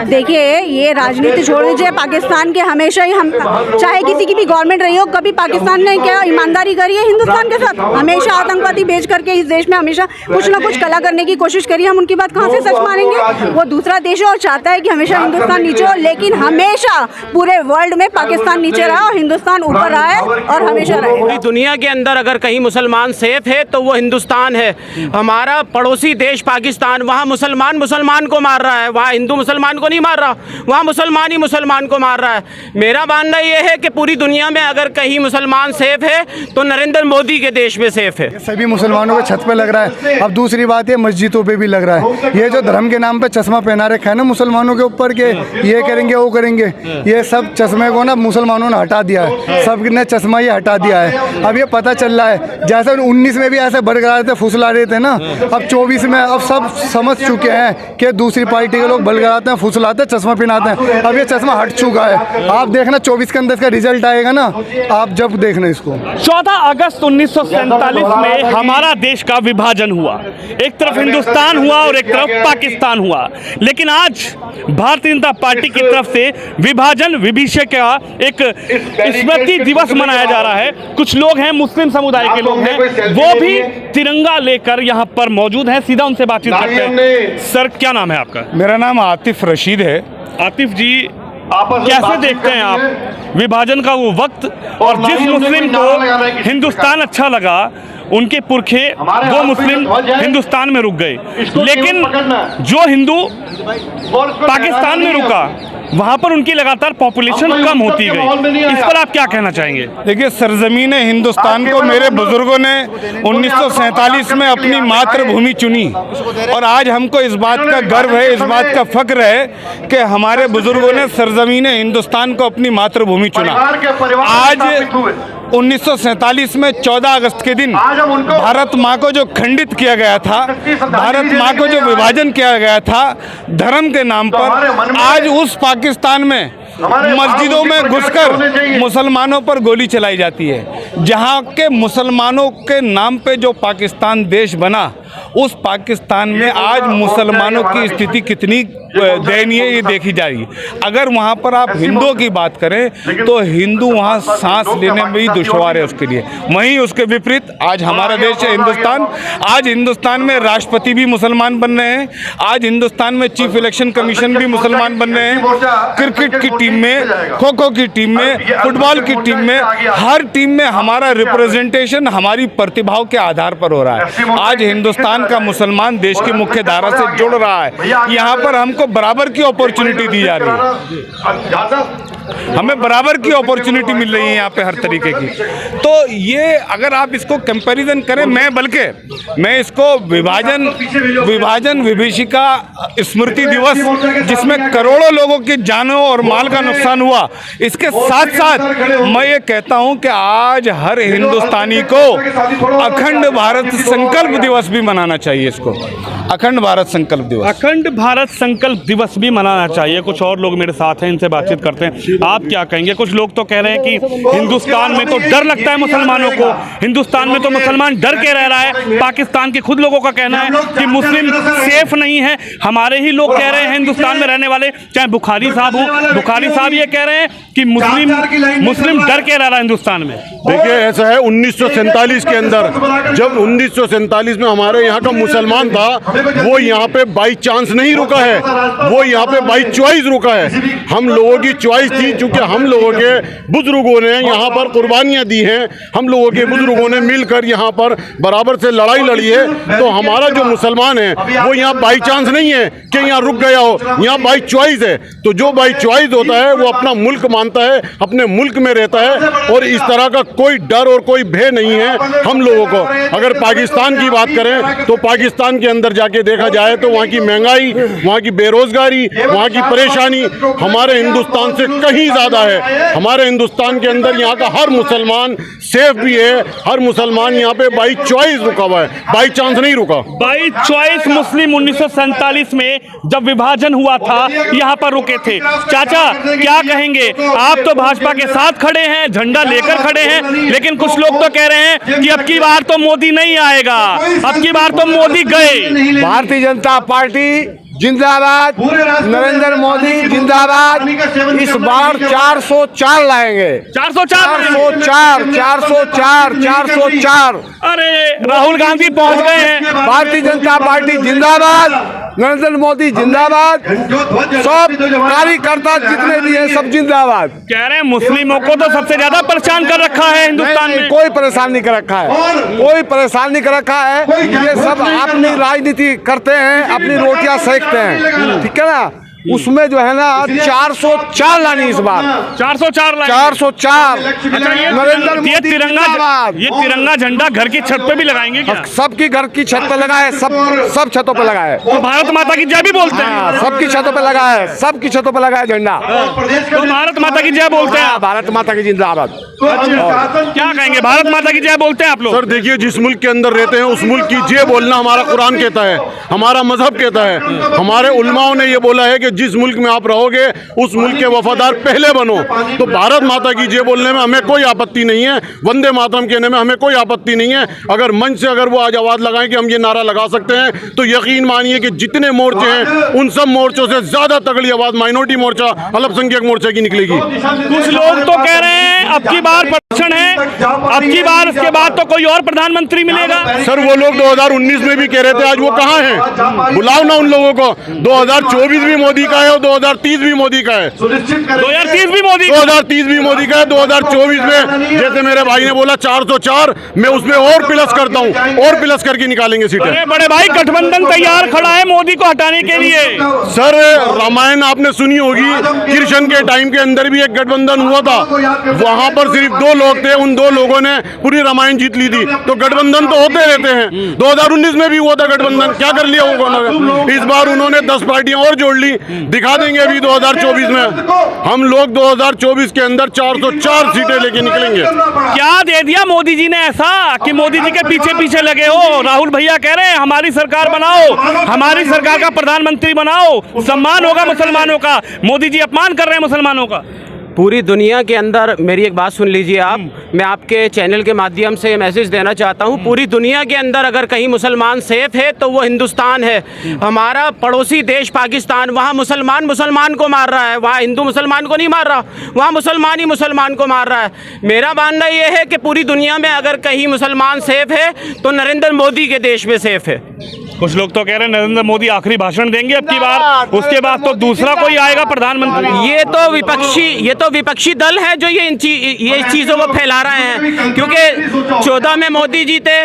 देखिए, ये राजनीति छोड़ दीजिए। पाकिस्तान के हमेशा ही हम, चाहे किसी की भी गवर्नमेंट रही हो, कभी पाकिस्तान ने क्या ईमानदारी करी है हिंदुस्तान के साथ? हमेशा आतंकवादी भेज करके इस देश में हमेशा कुछ ना कुछ कला करने की कोशिश करी। हम उनकी बात कहाँ से सच मानेंगे? वो दूसरा देश है और चाहता है कि हमेशा हिंदुस्तान नीचे हो, लेकिन हमेशा पूरे वर्ल्ड में पाकिस्तान नीचे रहा और हिंदुस्तान ऊपर रहा है और हमेशा रहा। पूरी दुनिया के अंदर अगर कहीं मुसलमान सेफ है तो वो हिंदुस्तान है। हमारा पड़ोसी देश पाकिस्तान, वहाँ मुसलमान मुसलमान को मार रहा है, वहाँ हिंदू मुसलमान को नहीं मार रहा, वहाँ मुसलमान ही मुसलमान को मार रहा है। मेरा मानना ये है कि पूरी दुनिया में अगर कहीं मुसलमान सेफ है तो नरेंद्र मोदी के देश में सेफ है। सभी मुसलमानों के छत पे लग रहा है। अब दूसरी बात ये मस्जिदों पे भी लग रहा है। ये जो धर्म के नाम पे चश्मा पहना रखा है ना मुसलमानों के ऊपर के ये करेंगे वो करेंगे, ये सब चश्मे को ना मुसलमानों ने हटा दिया है। सब ने चश्मा ही हटा दिया है। अब ये पता चल रहा है, जैसे 19 में भी ऐसे बड़गड़ा रहे थे, फुसला रहे थे ना, अब 24 में अब सब समझ चुके हैं कि दूसरी पार्टी के लोग बलगड़ाते हैं, फुसलाते हैं, चश्मा पहनाते हैं। अब ये चश्मा हट चुका है। आप देखना 24 के अंदर इसका रिजल्ट आएगा ना, आप जब देखना इसको। 14 अगस्त 1947 में हमारा देश का विभाजन हुआ। एक तरफ हिंदुस्तान हुआ और एक तरफ पाकिस्तान हुआ। लेकिन आज भारतीय जनता पार्टी की तरफ से विभाजन विभीषण का एक स्मृति दिवस मनाया जा रहा है। कुछ लोग हैं, मुस्लिम समुदाय के लोग हैं, वो भी तिरंगा लेकर यहाँ पर मौजूद हैं। सीधा उनसे बातचीत करते हैं। सर, क्या नाम है आपका? मेरा नाम आतिफ रशीद है। आतिफ जी, कैसे देखते हैं आप विभाजन का वो वक्त, और जिस मुस्लिम को हिंदुस्तान अच्छा लगा उनके पुरखे वो मुस्लिम हिंदुस्तान में रुक गए, लेकिन जो हिंदू पाकिस्तान में रुका वहाँ पर उनकी लगातार पॉपुलेशन कम होती गई। इस पर आप क्या कहना चाहेंगे? देखिए, सरजमीन हिंदुस्तान को मेरे बुजुर्गों ने 1947 में अपनी मातृभूमि चुनी, और आज हमको इस बात का गर्व है, इस बात का फख्र है कि हमारे बुजुर्गों ने सरजमीन हिंदुस्तान को अपनी मातृभूमि चुना। आज 1947 में 14 अगस्त के दिन भारत माँ को जो खंडित किया गया था, भारत माँ को जो विभाजन किया गया था धर्म के नाम पर, आज उस पाकिस्तान में मस्जिदों में घुसकर मुसलमानों पर गोली चलाई जाती है। जहाँ के मुसलमानों के नाम पे जो पाकिस्तान देश बना, उस पाकिस्तान में आज मुसलमानों की स्थिति कितनी दयनीय ये देखी जा रही है। अगर वहाँ पर आप हिंदुओं की बात करें तो हिंदू वहाँ सांस लेने में भी दुश्वार है उसके लिए। वहीं उसके विपरीत आज हमारा देश है हिंदुस्तान। आज हिंदुस्तान में राष्ट्रपति भी मुसलमान बन रहे हैं, आज हिंदुस्तान में चीफ इलेक्शन कमीशन भी मुसलमान बन रहे हैं। क्रिकेट की टीम में, खो खो की टीम में, फुटबॉल की टीम में, हर टीम में हमारा रिप्रेजेंटेशन हमारी प्रतिभाओं के आधार पर हो रहा है। आज हिंदुस्तान का मुसलमान देश की मुख्य धारा से जुड़ रहा है। यहाँ पर हमको बराबर की अपॉर्चुनिटी दी जा रही है, हमें बराबर की अपॉर्चुनिटी मिल रही है यहाँ पे हर तरीके की। तो ये अगर आप इसको कंपैरिजन करें, मैं इसको विभाजन विभीषिका स्मृति दिवस, जिसमें करोड़ों लोगों की जानों और माल का नुकसान हुआ, इसके साथ साथ मैं ये कहता हूँ कि आज हर हिंदुस्तानी को अखंड भारत संकल्प दिवस भी मनाना चाहिए। इसको अखंड भारत संकल्प दिवस, अखंड भारत संकल्प दिवस भी मनाना चाहिए। कुछ और लोग मेरे साथ हैं, इनसे बातचीत करते हैं। आप क्या कहेंगे? कुछ लोग तो कह रहे हैं कि हिंदुस्तान में तो डर लगता है मुसलमानों को, हिंदुस्तान में तो मुसलमान डर के रह रहा है। पाकिस्तान के खुद लोगों का कहना है कि मुस्लिम सेफ नहीं है। हमारे ही लोग कह रहे हैं हिंदुस्तान में रहने वाले, चाहे बुखारी साहब हो, बुखारी साहब ये कह रहे हैं कि मुस्लिम डर के रह रहा है हिंदुस्तान में। देखिए, ऐसा है 1947 के अंदर, जब 1947 में हमारे यहाँ का मुसलमान था, वो यहाँ पे बाई चांस नहीं रुका है, वो यहाँ पे बाई चॉइस रुका है। हम लोगों की चॉइस थी, चूंकि हम लोगों के बुजुर्गों ने यहाँ पर कुर्बानियाँ दी हैं, हम लोगों के बुजुर्गों ने मिलकर यहाँ पर बराबर से लड़ाई लड़ी है। तो हमारा जो मुसलमान है वो यहाँ बाई चांस नहीं है कि यहाँ रुक गया हो, यहाँ बाई चॉइस है। तो जो बाई चॉइस होता है वो अपना मुल्क मानता है, अपने मुल्क में रहता है, और इस तरह का कोई डर और कोई भय नहीं है हम लोगों को। अगर पाकिस्तान की बात करें तो पाकिस्तान के अंदर जाके देखा जाए तो वहाँ की महंगाई, वहाँ की बेरोजगारी, वहाँ की परेशानी हमारे हिंदुस्तान से कहीं ज़्यादा है। हमारे हिंदुस्तान के अंदर यहाँ का हर मुसलमान सेफ भी है, हर मुसलमान यहाँ पे बाई चॉइस रुका हुआ है, बाई चांस नहीं रुका। बाई चॉइस मुस्लिम 1947 में जब विभाजन हुआ था यहाँ पर रुके थे। चाचा, क्या कहेंगे? आप तो भाजपा के साथ खड़े हैं, झंडा लेकर खड़े हैं, लेकिन कुछ लोग तो कह रहे हैं कि अब की बार तो मोदी नहीं आएगा, अब की बार तो मोदी गए। भारतीय जनता पार्टी जिंदाबाद, नरेंद्र मोदी जिंदाबाद। इस बार 404 लाएंगे। 404 404। अरे राहुल गांधी पहुंच गए हैं। भारतीय जनता पार्टी जिंदाबाद, नरेंद्र मोदी जिंदाबाद, सब कार्यकर्ता जितने भी हैं सब जिंदाबाद। कह रहे हैं मुस्लिमों को तो सबसे ज्यादा परेशान कर रखा है हिंदुस्तान में। कोई परेशान नहीं कर रखा है, कोई परेशान नहीं कर रखा है। ये सब अपनी राजनीति करते हैं, अपनी रोटियां सेकते हैं, ठीक है ना। उसमें जो है ना 404 लानी इस बार। 404 404। नरेंद्र ये मोदी तिरंगा जिंदाबाद। ये तिरंगा झंडा घर की छत पे भी लगाएंगे क्या? सबकी घर की छत पे लगा है, सब छतों पे लगा है। तो भारत माता की जय भी बोलते हैं। सबकी छतों पे लगा है, सबकी छतों पे लगा है झंडा। तो भारत माता की जय बोलते हैं आप? भारत माता की जिंदाबाद। क्या कहेंगे, भारत माता की जय बोलते हैं आप लोग? सर देखिए, जिस मुल्क के अंदर रहते हैं उस मुल्क की जय बोलना हमारा कुरान कहता है, हमारा मजहब कहता है, हमारे उलमाओं ने ये बोला है कि जिस मुल्क में आप रहोगे उस मुल्क के वफादार पहले बनो। तो भारत माता की जय बोलने में हमें कोई आपत्ति नहीं है, वंदे मातरम कहने में हमें कोई आपत्ति नहीं है। अगर मंच से अगर वो आज आवाज लगाएं कि हम ये नारा लगा सकते हैं तो यकीन मानिए कि जितने मोर्चे हैं उन सब मोर्चों से ज्यादा तगड़ी आवाज माइनॉरिटी मोर्चा, अल्पसंख्यक मोर्चा की निकलेगी। कुछ लोग तो कह रहे हैं अब की बार प्रदर्शन है, अब की बार इसके बाद तो कोई और प्रधानमंत्री मिलेगा। सर वो लोग 2019 में भी कह रहे थे, आज वो कहाँ हैं? बुलाओ ना उन लोगों को। 2024 भी मोदी का है और 2030 भी मोदी का है। 2030 भी मोदी 2030 भी मोदी का है। 2024 में जैसे मेरे भाई ने बोला 404, मैं उसमें और प्लस करता हूँ, और प्लस करके निकालेंगे सीटें। अरे बड़े भाई, गठबंधन तैयार खड़ा है मोदी को हटाने के लिए। सर रामायण आपने सुनी होगी, कृष्ण के टाइम के अंदर भी एक गठबंधन हुआ था, वहां पर सिर्फ 2 लोग थे, उन 2 लोगों ने पूरी रामायण जीत ली थी। तो गठबंधन तो होते रहते हैं। 2019 में भी हुआ था गठबंधन, क्या कर लिया उन्होंने? इस बार उन्होंने 10 पार्टियां और जोड़ ली। दिखा देंगे अभी 2024 में हम लोग 2024 के अंदर 404 सीटें लेके निकलेंगे। क्या दे दिया मोदी जी ने ऐसा कि मोदी जी के पीछे पीछे लगे हो? राहुल भैया कह रहे हैं हमारी सरकार बनाओ, हमारी सरकार का प्रधानमंत्री बनाओ, सम्मान होगा मुसलमानों का। मोदी जी अपमान कर रहे हैं मुसलमानों का। पूरी दुनिया के अंदर मेरी एक बात सुन लीजिए आप, मैं आपके चैनल के माध्यम से मैसेज देना चाहता हूँ। पूरी दुनिया के अंदर अगर कहीं मुसलमान सेफ है तो वो हिंदुस्तान है। हमारा पड़ोसी देश पाकिस्तान, वहाँ मुसलमान को मार रहा है, वहाँ हिंदू मुसलमान को नहीं मार रहा, वहाँ मुसलमान ही मुसलमान को मार रहा है। मेरा मानना ये है कि पूरी दुनिया में अगर कहीं मुसलमान सेफ है तो नरेंद्र मोदी के देश में सेफ है। कुछ लोग तो कह रहे हैं नरेंद्र मोदी आखिरी भाषण देंगे अब की बार, उसके बाद तो दूसरा कोई आएगा प्रधानमंत्री। ये तो विपक्षी दल है जो ये चीज़ों को फैला रहे हैं, क्योंकि 14 में मोदी जी थे,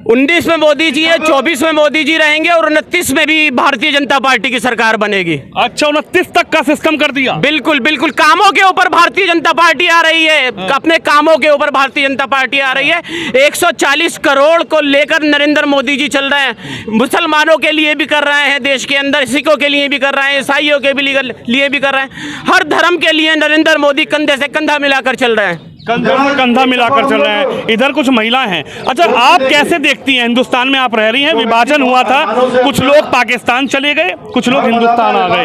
19 में मोदी जी है, 24 में मोदी जी रहेंगे और 29 में भी भारतीय जनता पार्टी की सरकार बनेगी। अच्छा, 29 तक का सिस्टम कर दिया। बिल्कुल बिल्कुल, कामों के ऊपर भारतीय जनता पार्टी आ रही है, अपने कामों के ऊपर भारतीय जनता पार्टी आ रही है। 140 करोड़ को लेकर नरेंद्र मोदी जी चल रहे हैं। मुसलमानों के लिए भी कर रहे हैं, देश के अंदर सिखों के लिए भी कर रहे हैं, ईसाइयों के लिए भी कर रहे हैं। हर धर्म के लिए नरेंद्र मोदी कंधे से कंधा मिलाकर चल रहे हैं, कंधे से कंधा मिलाकर चल रहे हैं। इधर कुछ महिलाएं हैं। अच्छा, आप कैसे देखती हैं, हिंदुस्तान में आप रह रही हैं, विभाजन हुआ था, कुछ लोग पाकिस्तान चले गए, कुछ लोग हिंदुस्तान आ गए,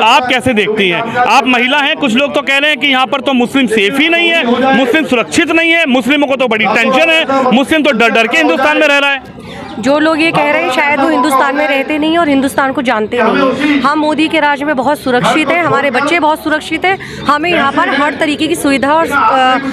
आप कैसे देखती हैं? आप महिला हैं, कुछ लोग तो कह रहे हैं कि यहाँ पर तो मुस्लिम सेफ ही नहीं है, मुस्लिम सुरक्षित नहीं है, मुस्लिमों को तो बड़ी टेंशन है, मुस्लिम तो डर डर के हिंदुस्तान में रह रहा है। जो लोग ये कह रहे हैं शायद वो हिंदुस्तान में रहते नहीं और हिंदुस्तान को जानते नहीं। हम मोदी के राज में बहुत सुरक्षित हैं, हमारे बच्चे बहुत सुरक्षित हैं, हमें यहाँ पर हर तरीके की सुविधा और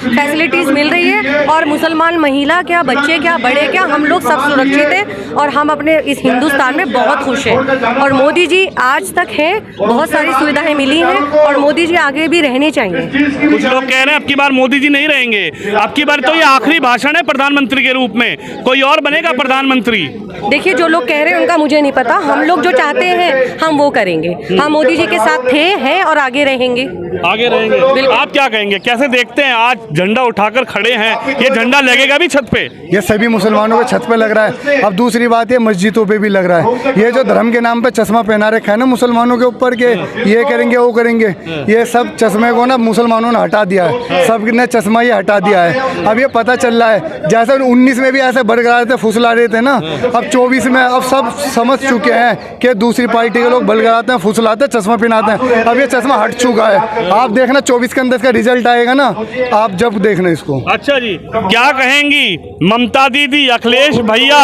फैसिलिटीज़ मिल रही है, और मुसलमान महिला क्या, बच्चे क्या, बड़े क्या, हम लोग सब सुरक्षित हैं और हम अपने इस हिंदुस्तान में बहुत खुश हैं। और मोदी जी आज तक हैं, बहुत सारी सुविधाएँ मिली हैं और मोदी जी आगे भी रहने चाहिए। कुछ लोग कह रहे हैं अब की बार मोदी जी नहीं रहेंगे, अब की बार तो ये आखिरी भाषण है प्रधानमंत्री के रूप में, कोई और बनेगा प्रधानमंत्री। देखिए, जो लोग कह रहे हैं उनका मुझे नहीं पता, हम लोग जो चाहते हैं हम वो करेंगे। हम मोदी जी के साथ थे, हैं और आगे रहेंगे। आप क्या कहेंगे, कैसे देखते हैं आज झंडा उठाकर खड़े हैं, ये झंडा लगेगा भी छत पे? ये सभी मुसलमानों के छत पे लग रहा है। अब दूसरी बात, ये मस्जिदों पे भी लग रहा है। ये जो धर्म के नाम पे चश्मा पहना रखा है ना मुसलमानों के ऊपर के, ये करेंगे वो करेंगे, ये सब चश्मे को ना मुसलमानों ने हटा दिया है, सब ने चश्मा ये हटा दिया है। अब ये पता चल रहा है, जैसे 19 में भी ऐसे बरकरार थे, फुसला रहे थे ना, अब 24 में अब सब समझ चुके हैं कि दूसरी पार्टी के लोग बलगराते हैं, फुसलाते हैं, चश्मा पहनाते हैं। अब ये चश्मा हट चुका है। आप देखना 24 के अंदर इसका रिजल्ट आएगा ना, आप जब देखना इसको। अच्छा जी, क्या कहेंगी ममता दीदी, अखिलेश भैया,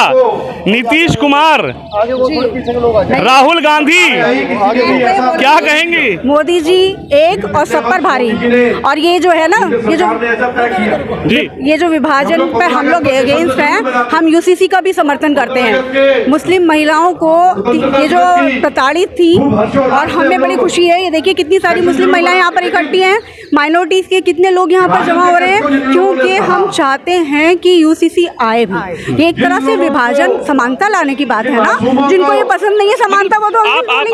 नीतीश कुमार, राहुल गांधी, क्या कहेंगी? मोदी जी एक और सब पर भारी। और ये जो है ना, ये जो विभाजन पे हम लोग अगेंस्ट हैं, हम यूसीसी का भी समर्थन करते हैं। मुस्लिम महिलाओं को ये जो प्रताड़ित थी, और हमें बड़ी खुशी है। ये देखिए कितनी सारी मुस्लिम महिलाएं यहाँ पर इकट्ठी हैं, माइनॉरिटीज के कितने लोग यहाँ पर जमा हो रहे हैं, क्योंकि हम चाहते हैं कि यूसीसी आए भी। ये एक तरह से विभाजन, समानता लाने की बात है ना। जिनको ये पसंद नहीं है समानता, वो तो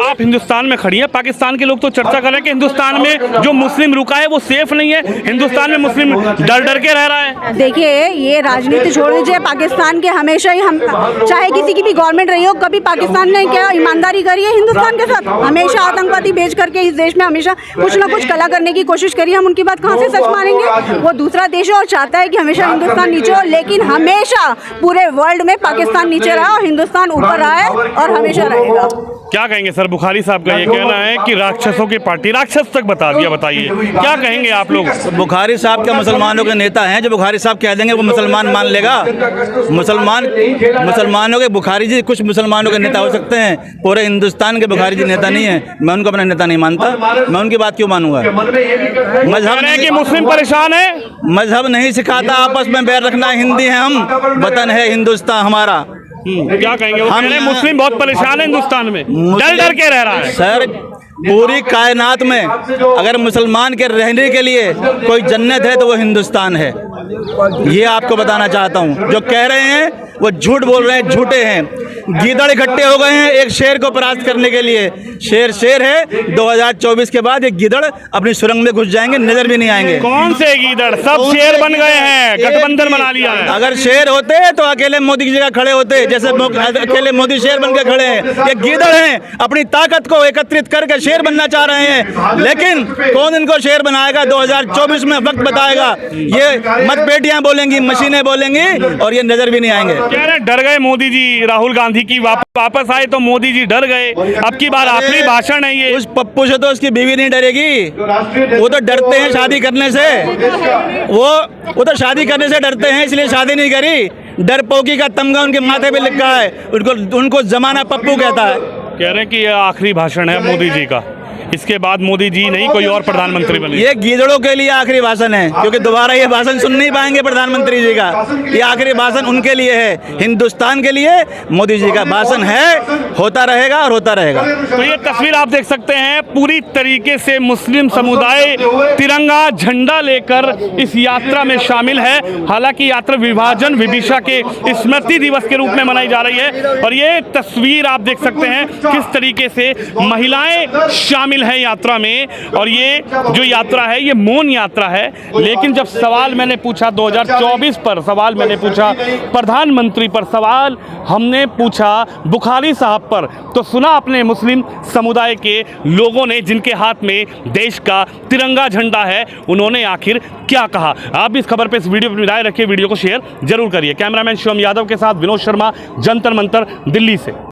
आप हिंदुस्तान में खड़ी है, पाकिस्तान के लोग तो चर्चा कर रहे हैं कि हिंदुस्तान में जो मुस्लिम रुका है वो सेफ नहीं है, हिंदुस्तान में मुस्लिम डर डर के रह रहा है। देखिए, ये राजनीति छोड़ दीजिए। पाकिस्तान के हमेशा ही हम, चाहे किसी की भी गवर्नमेंट रही हो, कभी पाकिस्तान ने क्या ईमानदारी करी है हिंदुस्तान के साथ? हमेशा आतंकवादी भेज करके इस देश में हमेशा कुछ ना कुछ कला करने की कोशिश करी। हम उनकी बात कहाँ से सच मानेंगे? वो दूसरा देश है और चाहता है कि हमेशा हिंदुस्तान नीचे हो, लेकिन हमेशा पूरे वर्ल्ड में पाकिस्तान नीचे रहा और हिंदुस्तान ऊपर रहा है और हमेशा रहेगा। क्या कहेंगे सर? बुखारी साहब का ये कहना है कि राक्षसों की पार्टी, राक्षस तक बता दिया, बताइए क्या कहेंगे आप लोग? बुखारी साहब क्या मुसलमानों के नेता हैं? जो बुखारी साहब कह देंगे वो मुसलमान मान लेगा? मुसलमानों के बुखारी जी कुछ मुसलमानों के नेता हो सकते हैं, पूरे हिंदुस्तान के बुखारी जी नेता नहीं है। मैं उनको अपना नेता नहीं मानता, मैं उनकी बात क्यों मानूंगा? मजहब है कि मुस्लिम परेशान है, मजहब नहीं सिखाता आपस में बैर रखना। हिंदी है हम, वतन है हिंदुस्तान हमारा। क्या कहेंगे? वो कह रहे हैं मुस्लिम बहुत परेशान है हिंदुस्तान में, डर डर के रह रहा है। सर, पूरी कायनात में अगर मुसलमान के रहने के लिए कोई जन्नत है तो वो हिंदुस्तान है। ये आपको बताना चाहता हूँ। जो कह रहे हैं वो झूठ बोल रहे हैं, झूठे हैं। गीदड़ इकट्ठे हो गए हैं एक शेर को परास्त करने के लिए। शेर है। 2024 के बाद ये गीदड़ अपनी सुरंग में घुस जाएंगे, नजर भी नहीं आएंगे। कौन से गीदड़? सब शेर बन गए हैं, गठबंधन बना लिया है। अगर शेर होते तो अकेले मोदी की जगह खड़े होते, जैसे अकेले मोदी शेर बन के खड़े हैं। ये गीदड़ हैं, अपनी ताकत को एकत्रित करके शेर बनना चाह रहे हैं, लेकिन कौन इनको शेर बनाएगा 2024 में वक्त बताएगा। ये मतपेटियां बोलेंगी, मशीनें बोलेंगी और ये नजर भी नहीं आएंगे। कह रहे डर गए मोदी जी, राहुल गांधी की वापस आए तो मोदी जी डर गए। अब की बार आखिरी भाषण है ये। उस पप्पू से तो उसकी बीवी नहीं डरेगी, वो तो डरते हैं शादी करने से। वो तो शादी करने से डरते हैं, इसलिए शादी नहीं करी। डरपोकी का तमगा उनके माथे पे लिखा है, उनको जमाना पप्पू कहता है। कह रहे हैं कि यह आखिरी भाषण है मोदी जी का, इसके बाद मोदी जी नहीं कोई और प्रधानमंत्री बने। ये गीदड़ों के लिए आखिरी भाषण है, क्योंकि दोबारा ये भाषण सुन नहीं पाएंगे प्रधानमंत्री जी का। ये आखिरी भाषण उनके लिए है, हिंदुस्तान के लिए मोदी जी का भाषण है, होता रहेगा और होता रहेगा। तो ये तस्वीर आप देख सकते हैं, पूरी तरीके से मुस्लिम समुदाय तिरंगा झंडा लेकर इस यात्रा में शामिल है। हालांकि यात्रा विभाजन विदिशा के स्मृति दिवस के रूप में मनाई जा रही है, और ये तस्वीर आप देख सकते हैं किस तरीके से महिलाएं शामिल है यात्रा में। और ये जो यात्रा है ये मौन यात्रा है। लेकिन जब सवाल मैंने पूछा 2024 पर, सवाल मैंने पूछा प्रधानमंत्री पर, सवाल हमने पूछा बुखारी साहब पर, तो सुना अपने मुस्लिम समुदाय के लोगों ने, जिनके हाथ में देश का तिरंगा झंडा है, उन्होंने आखिर क्या कहा। आप भी इस खबर पे, इस वीडियो पर राय रखिए, वीडियो को शेयर जरूर करिए। कैमरामैन शिवम यादव के साथ विनोद शर्मा, जंतर मंतर, दिल्ली से।